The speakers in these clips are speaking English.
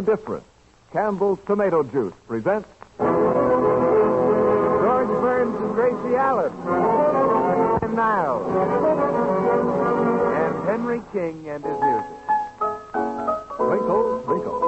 difference. Campbell's Tomato Juice presents George Burns and Gracie Allen, and Niles, and Henry King and his music. Twinkle, twinkle.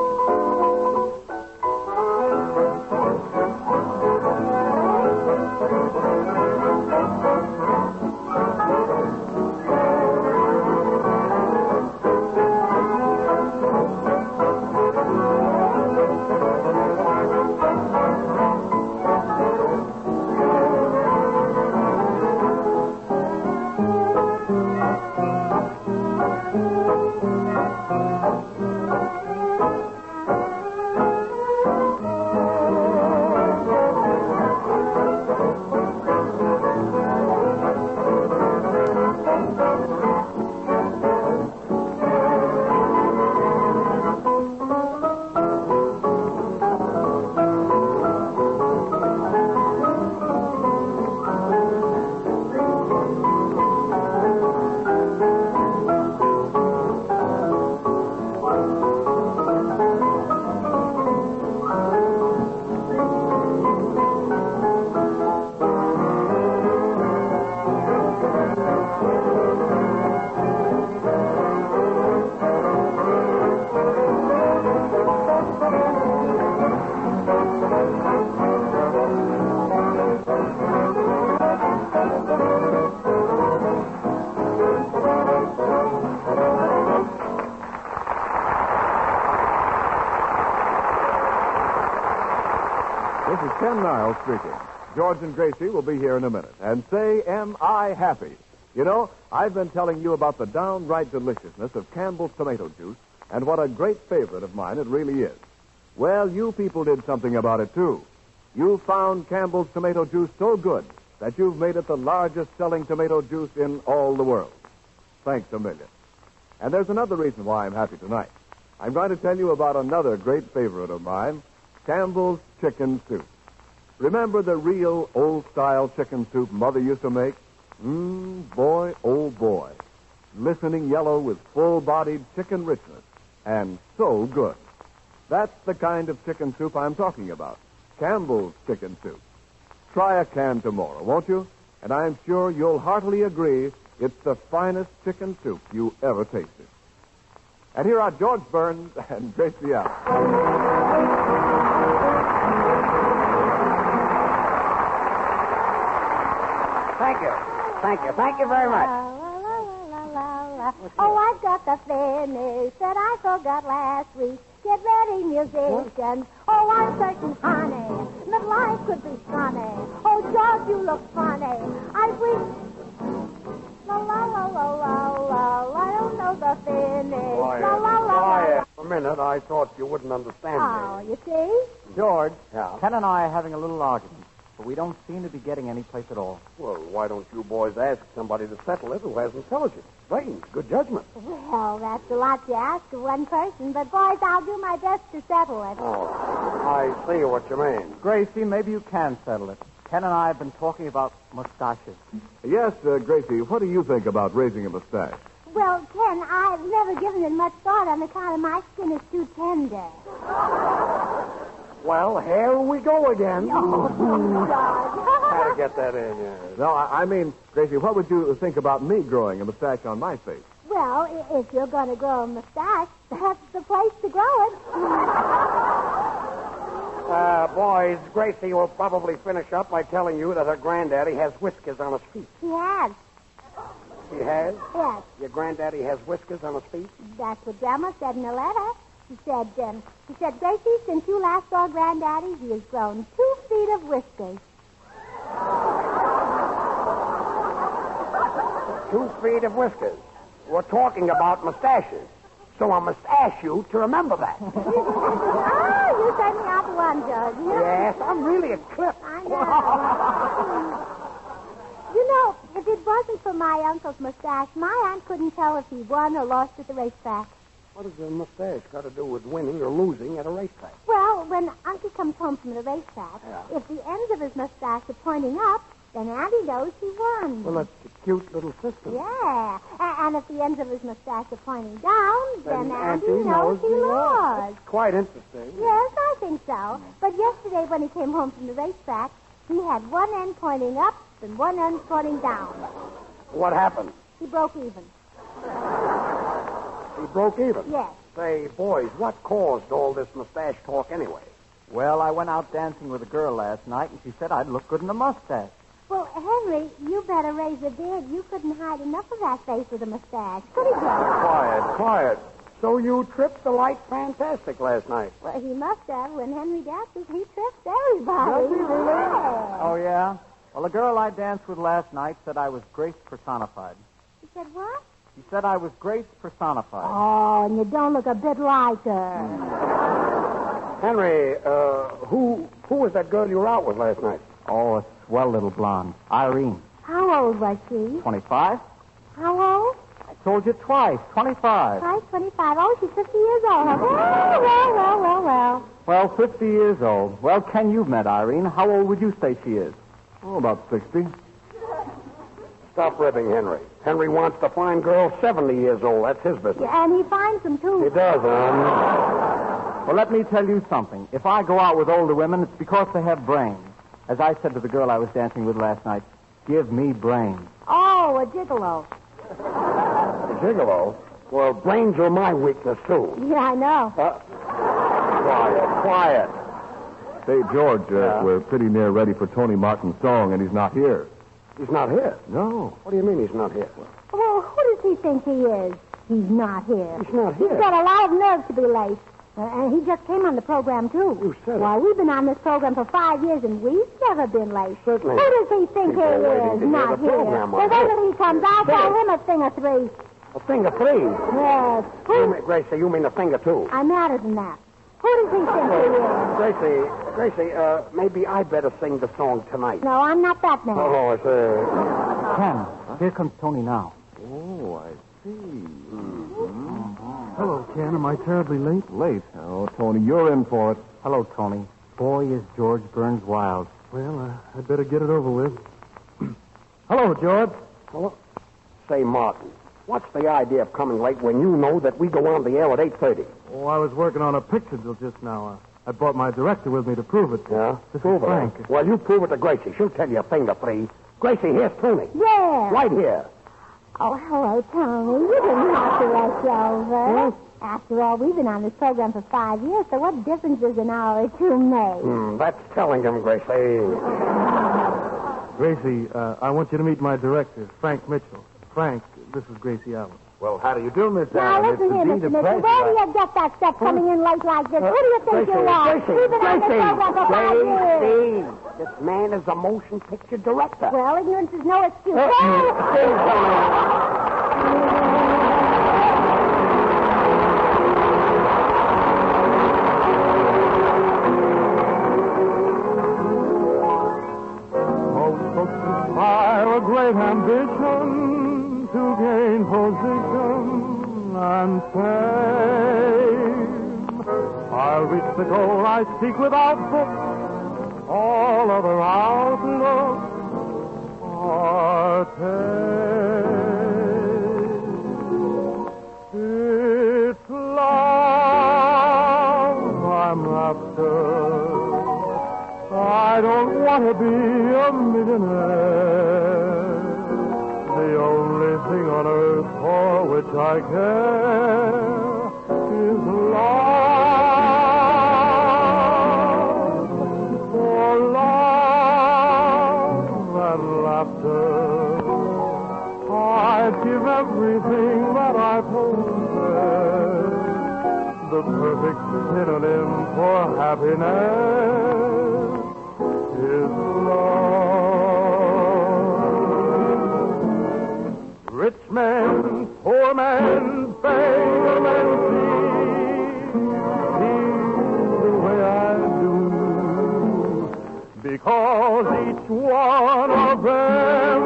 This is Ken Niles speaking. George and Gracie will be here in a minute. And say, am I happy? You know, I've been telling you about the downright deliciousness of Campbell's tomato juice and what a great favorite of mine it really is. Well, you people did something about it, too. You found Campbell's tomato juice so good that you've made it the largest selling tomato juice in all the world. Thanks a million. And there's another reason why I'm happy tonight. I'm going to tell you about another great favorite of mine, Campbell's chicken soup. Remember the real old-style chicken soup Mother used to make? Boy, oh boy. Glistening yellow with full-bodied chicken richness. And so good. That's the kind of chicken soup I'm talking about. Campbell's chicken soup. Try a can tomorrow, won't you? And I'm sure you'll heartily agree it's the finest chicken soup you ever tasted. And here are George Burns and Gracie Allen. Thank you very much. Oh, I've got the finish that I forgot last week. Get ready, musicians. Oh, I'm certain, honey, that life could be funny. Oh, George, you look funny. I wish... La, la, la, la, la, la, I don't know the finish. Quiet, La, la, la, la, quiet. For a minute, I thought you wouldn't understand Oh, me. you see? George, Yeah? Ken and I are having a little argument, but we don't seem to be getting any place at all. Well, why don't you boys ask somebody to settle it who has intelligence, brains, good judgment? Well, that's a lot to ask of one person, but, boys, I'll do my best to settle it. Oh, I see what you mean. Gracie, maybe you can settle it. Ken and I have been talking about mustaches. Yes, Gracie, what do you think about raising a mustache? Well, Ken, I've never given it much thought on account of my skin is too tender. Well, here we go again. Oh, Had to get that in, yeah. No, I mean, Gracie, what would you think about me growing a mustache on my face? Well, if you're going to grow a mustache, that's the place to grow it. Boys, Gracie will probably finish up by telling you that her granddaddy has whiskers on his feet. He has. He has? Yes. Your granddaddy has whiskers on his feet? That's what Grandma said in a letter. She said, Gracie, since you last saw Granddaddy, he has grown 2 feet of whiskers. 2 feet of whiskers. We're talking about mustaches. So I must ask you to remember that. Oh, you certainly are the one, George. Yes, I'm really a clip. I know. You know, if it wasn't for my uncle's mustache, my aunt couldn't tell if he won or lost at the racetrack. What does a mustache got to do with winning or losing at a racetrack? Well, when Uncle comes home from the racetrack, Yeah. if the ends of his mustache are pointing up, then Auntie knows he won. Well, that's a cute little system. Yeah. And if the ends of his mustache are pointing down, then Auntie Auntie knows he lost. That's quite interesting. Yes, I think so. But yesterday when he came home from the racetrack, he had one end pointing up and one end pointing down. What happened? He broke even. He broke even? Yes. Say, boys, what caused all this mustache talk anyway? Well, I went out dancing with a girl last night, and she said I'd look good in a mustache. Well, Henry, you better raise a beard. You couldn't hide enough of that face with a mustache, could he, Joe? Quiet. So you tripped the light fantastic last night. Well, he must have. When Henry dances, he trips everybody. Does he really? Yeah. Oh, yeah? Well, the girl I danced with last night said I was Grace personified. He said what? She said I was Grace personified. Oh, and you don't look a bit like her. Henry, who was that girl you were out with last night? Oh, a swell little blonde. Irene. How old was she? 25? How old? I told you twice. 25. Twice 25. Oh, she's 50 years old. Well. Well, 50 years old. Well, Ken, you've met Irene. How old would you say she is? Oh, about 60. Stop ribbing, Henry. Henry wants to find girls 70 years old. That's his business. Yeah, and he finds them, too. He does, Well, let me tell you something. If I go out with older women, it's because they have brains. As I said to the girl I was dancing with last night, give me brains. Oh, a gigolo. Gigolo? Well, brains are my weakness, too. Yeah, I know. Quiet. Say, George, we're pretty near ready for Tony Martin's song, and he's not here. He's not here. No. What do you mean he's not here? Well, who does he think he is? He's not here. He's not here. He's got a lot of nerve to be late. And he just came on the program, too. You said it. Why, we've been on this program for 5 years, and we've never been late. Certainly. Who does he think People are he waiting is? to hear Not the here. program, Well, I then bet. when he comes, I'll tell him a thing or three. A finger, three. Yes. Gracie, you mean a finger, too. I'm madder than that. Who does he think he is? Gracie, maybe I better sing the song tonight. No, I'm not that man. Oh, I say. Ken, here comes Tony now. Oh, I see. Hello, Ken. Am I terribly late? Late? Oh, Tony, you're in for it. Hello, Tony. Boy, is George Burns wild. Well, I'd better get it over with. Hello, George. Hello? Say, Martin, what's the idea of coming late when you know that we go on the air at 8:30? Oh, I was working on a picture till just now. I brought my director with me to prove it. Yeah? This Prove is it. Frank. Well, you prove it to Gracie. She'll tell you a finger, three. Gracie, here's Tony. Yeah. Right here. Oh, hello, Tony. You didn't have to rush over. After all, we've been on this program for 5 years, so what difference does an hour or two make? That's telling him, Gracie. Gracie, I want you to meet my director, Frank Mitchell. Frank, this is Gracie Allen. Well, how do you do, Miss Now, Allen? listen here, Mr. Mitchell. Where do you get that stuff coming in late like this? Who do you think you are? Gracie, We've been on this program for 5 years. Gracie, this man is a motion picture director. Well, ignorance is no excuse. Most folks aspire a great ambition to gain position and fame. I'll reach the goal I seek without book. All other outlooks are tame. It's love I'm after. I don't want to be a millionaire. The only thing on earth for which I care is love. For love and laughter, I'd give everything that I possess. The perfect synonym for happiness is love. Rich men, poor men, fame and feel the way I do, because each one of them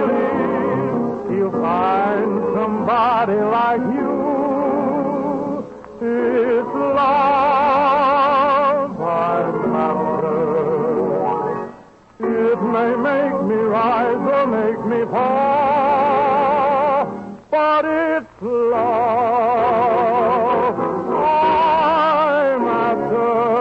believes he'll find somebody like you. It's love I'm after. It may make me rise or make me fall, but it's love I'm after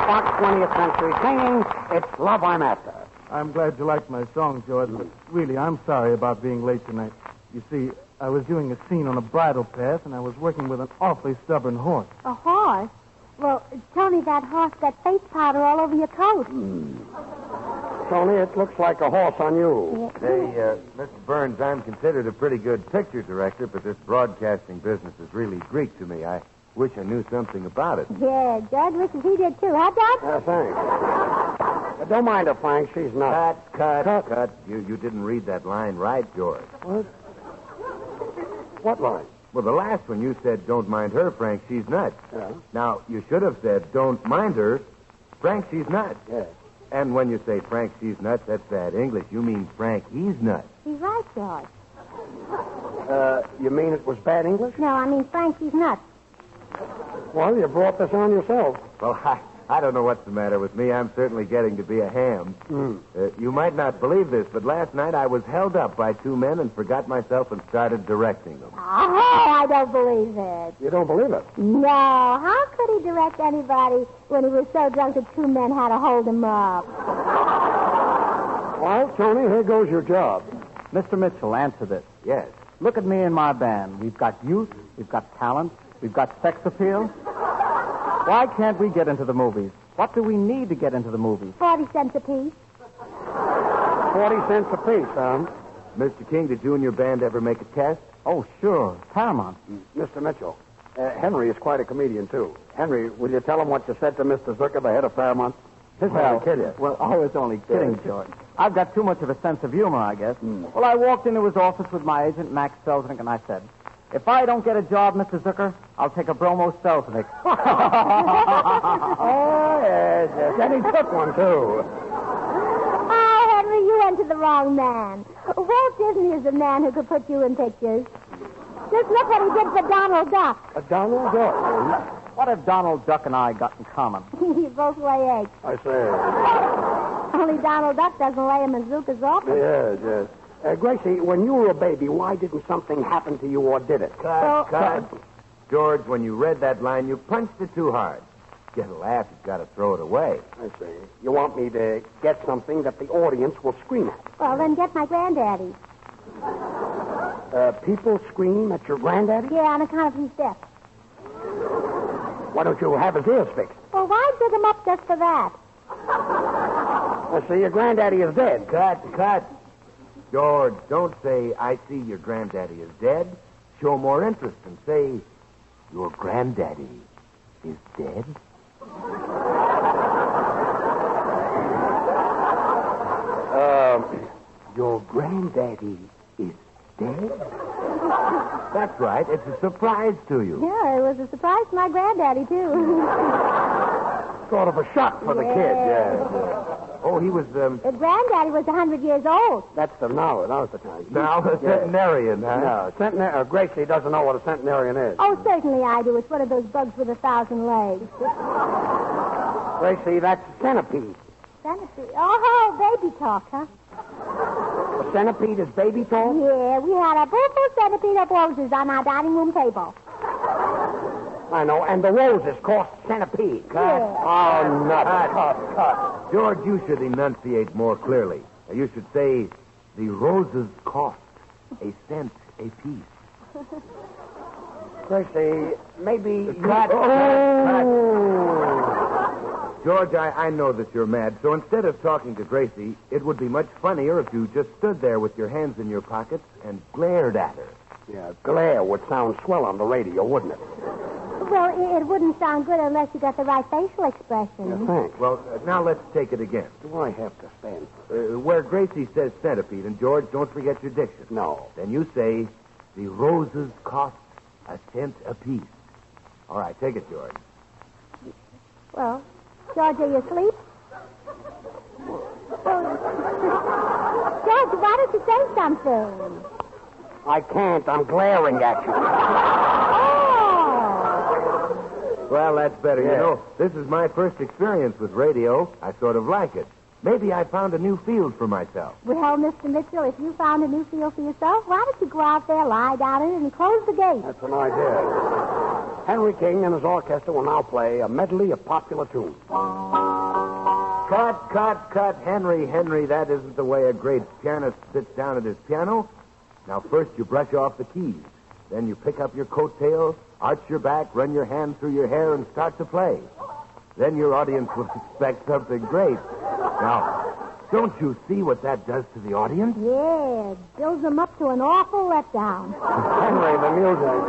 Fox 20th Century singing It's Love I'm After. I'm glad you liked my song, George, but really, I'm sorry about being late tonight. You see, I was doing a scene on a bridle path, and I was working with an awfully stubborn horse. A horse? Well, Tony, that horse got face powder all over your coat. Tony, it looks like a horse on you. Hey, Mr. Burns, I'm considered a pretty good picture director, but this broadcasting business is really Greek to me. I wish I knew something about it. Yeah, George wishes he did too. Huh, Doc? Thanks. Don't mind her, Frank. She's not. Cut. You didn't read that line right, George. What line? Well, the last one you said, don't mind her, Frank, she's nuts. Yeah. Now, you should have said, don't mind her, Frank, she's nuts. Yeah. And when you say Frank, she's nuts, that's bad English. You mean Frank, he's nuts. He's right, George. You mean it was bad English? No, I mean Frank, he's nuts. Well, you brought this on yourself. Well, I don't know what's the matter with me. I'm certainly getting to be a ham. You might not believe this, but last night I was held up by two men and forgot myself and started directing them. Oh, I don't believe it. You don't believe it? No, how could he direct anybody when he was so drunk that two men had to hold him up? Well, Tony, here goes your job. Mr. Mitchell, answer this. Yes. Look at me and my band. We've got youth, we've got talent, we've got sex appeal. Why can't we get into the movies? What do we need to get into the movies? 40 cents apiece. 40 cents apiece, huh? Mr. King, did you and your band ever make a test? Oh, sure. Paramount. Mr. Mitchell, Henry is quite a comedian, too. Henry, will you tell him what you said to Mr. Zucker, the head of Paramount? His Well, to kill you. Well, I was only kidding, George. I've got too much of a sense of humor, I guess. Well, I walked into his office with my agent, Max Selznick, and I said, if I don't get a job, Mr. Zucker, I'll take a bromo Selznick. Oh, yes. And he took one, too. Oh, Henry, you went to the wrong man. Walt Disney is the man who could put you in pictures. Just look what he did for Donald Duck. A Donald Duck. What have Donald Duck and I got in common? You both lay eggs. I say. Only Donald Duck doesn't lay them in Zucker's office. Yes. Gracie, when you were a baby, why didn't something happen to you or did it? Cut. George, when you read that line, you punched it too hard. Get a laugh, you've got to throw it away. I see. You want me to get something that the audience will scream at? Well, then get my granddaddy. People scream at your granddaddy? Yeah, on account of he's deaf. Why don't you have his ears fixed? Well, why dig him up just for that? I see your granddaddy is dead. Cut. George, don't say, I see your granddaddy is dead. Show more interest and say, your granddaddy is dead. Your granddaddy is dead? That's right. It's a surprise to you. Yeah, it was a surprise to my granddaddy, too. Sort of a shock for the kid, yeah. Oh, he was, His granddaddy was 100 years old. That's the now. That was the time. now a centenarian, huh? No, Gracie doesn't know what a centenarian is. Oh, certainly I do. It's one of those bugs with 1,000 legs. Gracie, that's a centipede. Centipede. Oh, baby talk, huh? A centipede is baby talk? Yeah, we had a beautiful centipede of roses on our dining room table. I know, and the roses cost centipede. Yeah. Oh, nuts. Cut. George, you should enunciate more clearly. You should say, the roses cost a cent a piece. Gracie, maybe... Cut. George, I know that you're mad, so instead of talking to Gracie, it would be much funnier if you just stood there with your hands in your pockets and glared at her. Yeah, glare would sound swell on the radio, wouldn't it? Well, it wouldn't sound good unless you got the right facial expression. Yeah, thanks. Well, now let's take it again. Do I have to stand? Where Gracie says centipede, and George, don't forget your diction. No. Then you say, the roses cost a cent apiece. All right, take it, George. Well, George, are you asleep? Well, George, why don't you say something? I can't. I'm glaring at you. Oh! Well, that's better. Yeah. You know, this is my first experience with radio. I sort of like it. Maybe I found a new field for myself. Well, Mr. Mitchell, if you found a new field for yourself, why don't you go out there, lie down in it, and close the gate? That's an idea. Henry King and his orchestra will now play a medley of popular tunes. Cut, cut, cut. Henry, that isn't the way a great pianist sits down at his piano. Now, first you brush off the keys. Then you pick up your coattails, arch your back, run your hand through your hair, and start to play. Then your audience will expect something great. Now, don't you see what that does to the audience? Yeah, it builds them up to an awful letdown. Henry, the music.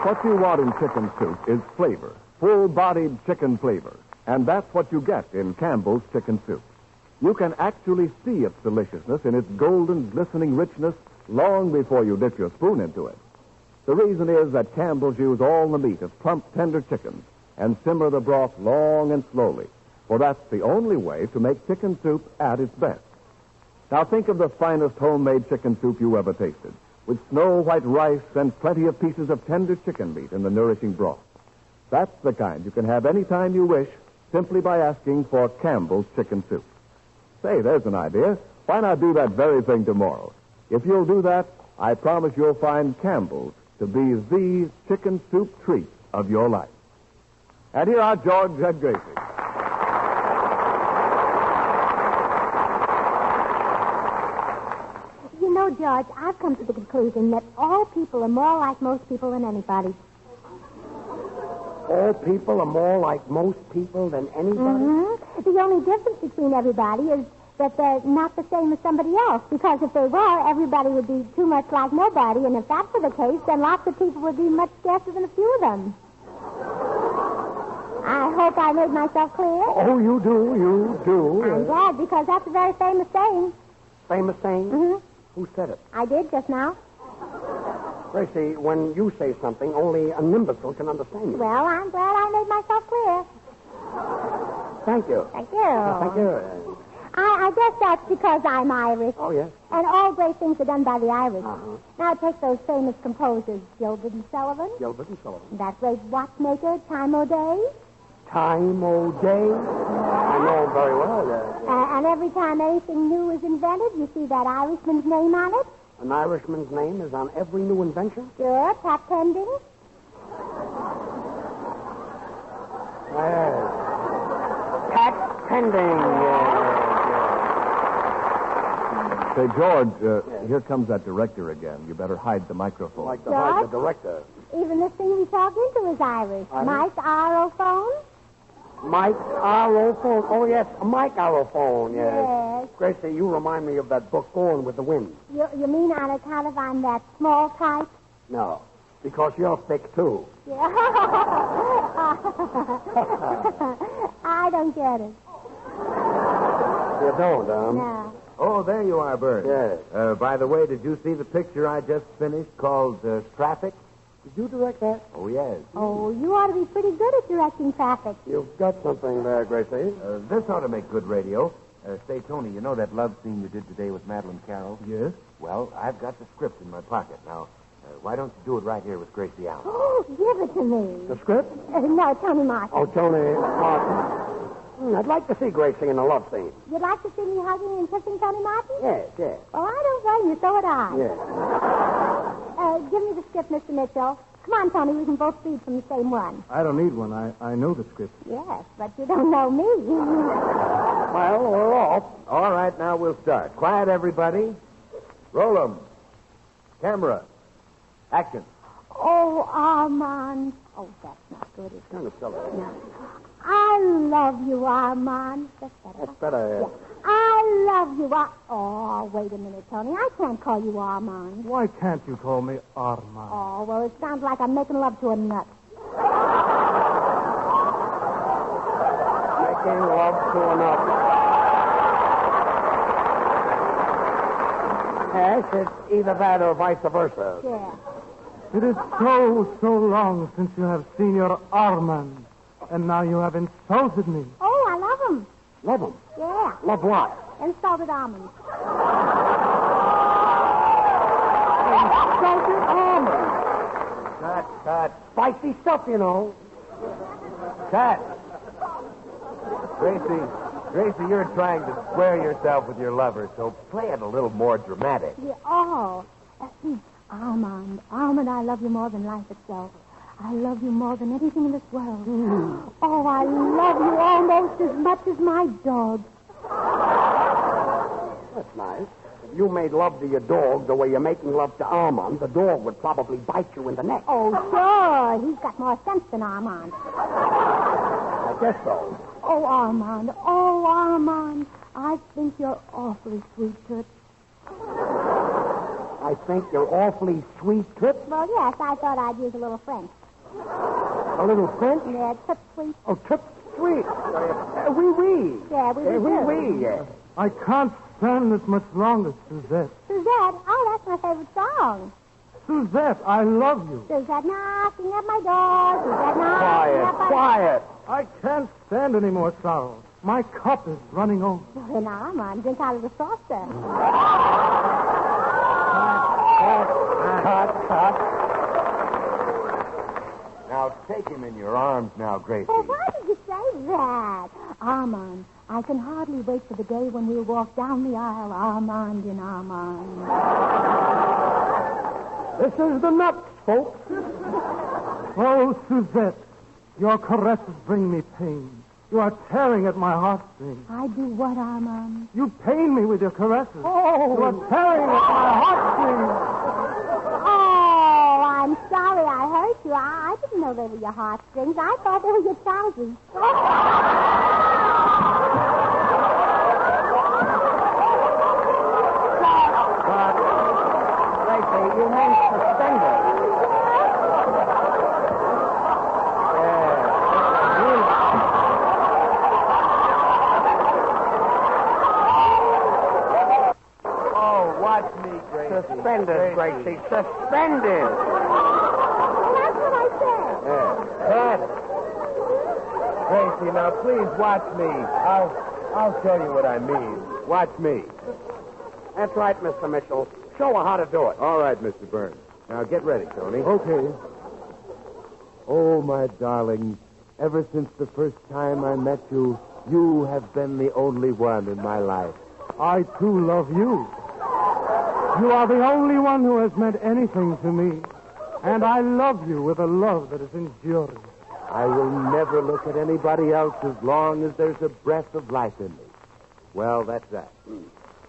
What you want in chicken soup is flavor, full-bodied chicken flavor. And that's what you get in Campbell's chicken soup. You can actually see its deliciousness in its golden, glistening richness long before you dip your spoon into it. The reason is that Campbell's use all the meat of plump, tender chickens and simmer the broth long and slowly, for that's the only way to make chicken soup at its best. Now think of the finest homemade chicken soup you ever tasted. with snow-white rice and plenty of pieces of tender chicken meat in the nourishing broth. That's the kind you can have any time you wish, simply by asking for Campbell's Chicken Soup. Say, there's an idea. Why not do that very thing tomorrow? If you'll do that, I promise you'll find Campbell's to be the chicken soup treat of your life. And here are George and Gracie. You know, George, I've come to the conclusion that all people are more like most people than anybody. All people are more like most people than anybody? Mm-hmm. The only difference between everybody is that they're not the same as somebody else. Because if they were, everybody would be too much like nobody. And if that were the case, then lots of people would be much scarcer than a few of them. I hope I made myself clear. Oh, you do. I'm glad, because that's a very famous saying. Famous saying? Mm-hmm. Who said it? I did just now. Gracie, when you say something, only an imbecile can understand you. Well, I'm glad I made myself clear. Thank you. Thank you. Thank you. I guess that's because I'm Irish. Oh, yes. And all great things are done by the Irish. Uh-huh. Now take those famous composers, Gilbert and Sullivan. Gilbert and Sullivan. That great watchmaker, Time O'Day. Time O'Day? I know him very well, yes. And every time anything new is invented, you see that Irishman's name on it. An Irishman's name is on every new invention? Sure, Pat Pending. Yes. Pat Pending, yes. Say, George, here comes that director again. You better hide the microphone. Like to hide the director. Even the thing we talk into is Irish. Mike Aerophone. Mike Aerophone. Oh, yes, Mike Aerophone, yes. Yes. Gracie, you remind me of that book, Going with the Wind. You mean on account of I'm that small type? No, because you're thick, too. Yeah. I don't get it. You don't, No. Oh, there you are, Bert. Yes. By the way, did you see the picture I just finished called Traffic? Did you direct that? Oh, yes. Oh, you ought to be pretty good at directing traffic. You've got something there, Gracie. This ought to make good radio. Say, Tony, you know that love scene you did today with Madeline Carroll? Yes? Well, I've got the script in my pocket. Now, why don't you do it right here with Gracie Allen? Oh, give it to me. The script? No, Tony Martin. Oh, Tony Martin. I'd like to see Gracie in a love scene. You'd like to see me hugging and kissing Tony Martin? Yes, yes. Well, I don't blame you. So would I. Yes. Give me the script, Mr. Mitchell. Come on, Tony. We can both read from the same one. I don't need one. I know the script. Yes, but you don't know me. Well, we're off. All right, now we'll start. Quiet, everybody. Roll 'em. Camera. Action. Oh, Armand. Oh, that's not good. It's Kind of silly. no. I love you, Armand. That's better. That's better. Yeah. I love you. Oh, wait a minute, Tony. I can't call you Armand. Why can't you call me Armand? Oh, well, it sounds like I'm making love to a nut. Making love to another. Yes, it's either that or vice versa. Yeah. It is so long since you have seen your Armand. And now you have insulted me. Oh, I love him. Love him. Yeah. Love what? Insulted almonds. Salted almonds. Cut. Spicy stuff, you know. Cut. Gracie, you're trying to square yourself with your lover, so play it a little more dramatic. Yeah. Oh. Armand, I love you more than life itself. I love you more than anything in this world. Oh, I love you almost as much as my dog. That's nice. If you made love to your dog the way you're making love to Armand, the dog would probably bite you in the neck. Oh, sure. He's got more sense than Armand. I guess so. Oh, Armand. I think you're awfully sweet, Toots. I think you're awfully sweet, Toots. Well, yes, I thought I'd use a little French. A little French? Yeah, Toots sweet. Oh, Toots sweet. Oui, oui. Yeah, we do. Oui, oui, yeah. I can't stand this much longer, Suzette. Suzette. Oh, that's my favorite song. Suzette, I love you. Suzette knocking at my door. Suzette knocking at my Quiet. I can't stand any more sorrow. My cup is running over. Well, now, Armand, drink out of the saucer. Now, take him in your arms now, Gracie. Oh, why did you say that? Armand, I can hardly wait for the day when we'll walk down the aisle, Armand in Armand. This is the nuts, folks. Oh, Suzette, your caresses bring me pain. You are tearing at my heartstrings. I do what, Armand? You pain me with your caresses. Oh. You are tearing at my heartstrings. Oh, I'm sorry I hurt you. I didn't know they were your heartstrings. I thought they were your trousers. Gracie, you mean suspended. Watch me, Gracie. Suspended, Gracie. Suspended. That's what I said. Cut. Gracie, now please watch me. I'll show you what I mean. Watch me. That's right, Mr. Mitchell. Show her how to do it. All right, Mr. Burns. Now get ready, Tony. Okay. Oh, my darling, ever since the first time I met you, you have been the only one in my life. I, too, love you. You are the only one who has meant anything to me. And I love you with a love that is enduring. I will never look at anybody else as long as there's a breath of life in me. Well, that's that.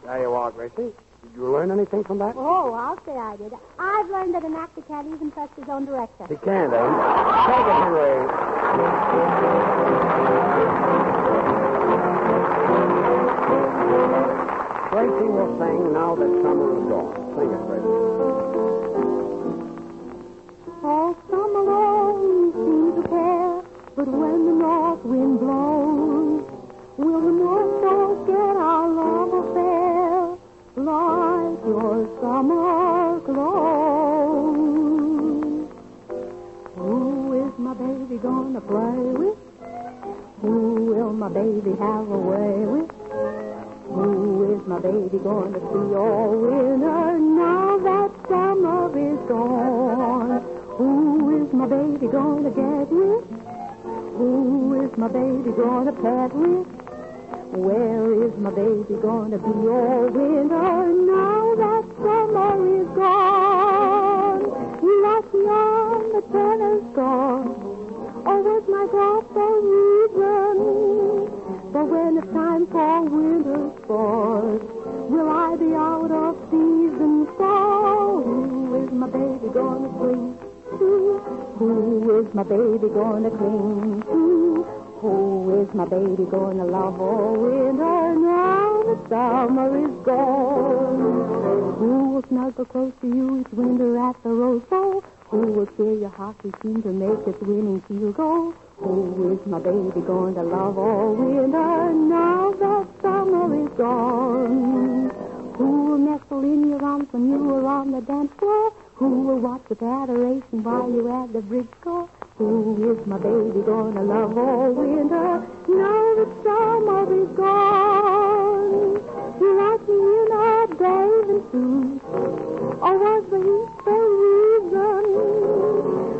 There you are, Gracie. Did you learn anything from that? Oh, I'll say I did. I've learned that an actor can't even trust his own director. He can't, eh? Take it, Henry. Gracie will sing Now That Summer Is Gone. Sing it, Gracie. All summer long you seem to care, but when the north wind blows, will the North Shore get our love affair like your summer clothes? Who is my baby gonna play with? Who will my baby have a way with? Who is my baby going to see all winter now that summer is gone? Who is my baby going to get with? Who is my baby going to pet with? Where is my baby going to be all winter now that summer is gone? You lost me on the tennis court. Oh, was my golf the reason? But when it's time for winter sports, will I be out of season? So who is my baby gonna cling to? Who is my baby gonna cling to? Who is my baby gonna love all winter now the summer is gone? Who will snuggle close to you each winter at the Rose Bowl? Who will cheer your hockey team to make its winning field goal? Who is my baby going to love all winter now that summer is gone? Who will nestle in your arms when you are on the dance floor? Who will watch with adoration while you're at the bridge score? Who is my baby going to love all winter now that summer is gone? You like me in a bathing suit, or was the heat the reason?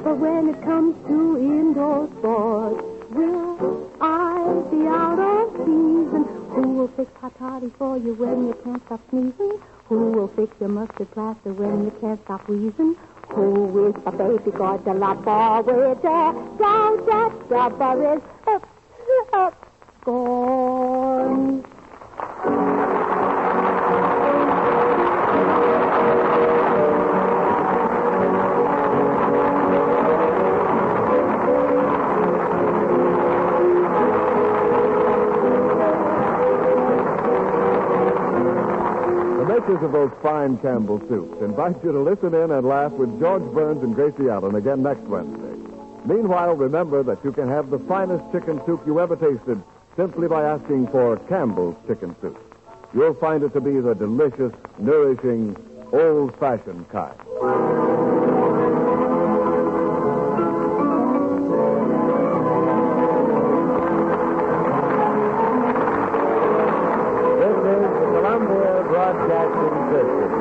But when it comes to indoor sports, will I be out of season? Who will fix hot toddy for you when you can't stop sneezing? Who will fix your mustard plaster when you can't stop wheezing? Who is my baby going to love all winter? Down that summer is gone. The makers of those fine Campbell soups invite you to listen in and laugh with George Burns and Gracie Allen again next Wednesday. Meanwhile, remember that you can have the finest chicken soup you ever tasted simply by asking for Campbell's Chicken Soup. You'll find it to be the delicious, nourishing, old-fashioned kind. This is the Columbia Broadcasting System.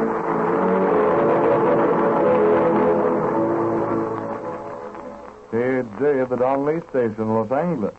J at the Donley Station, Los Angeles.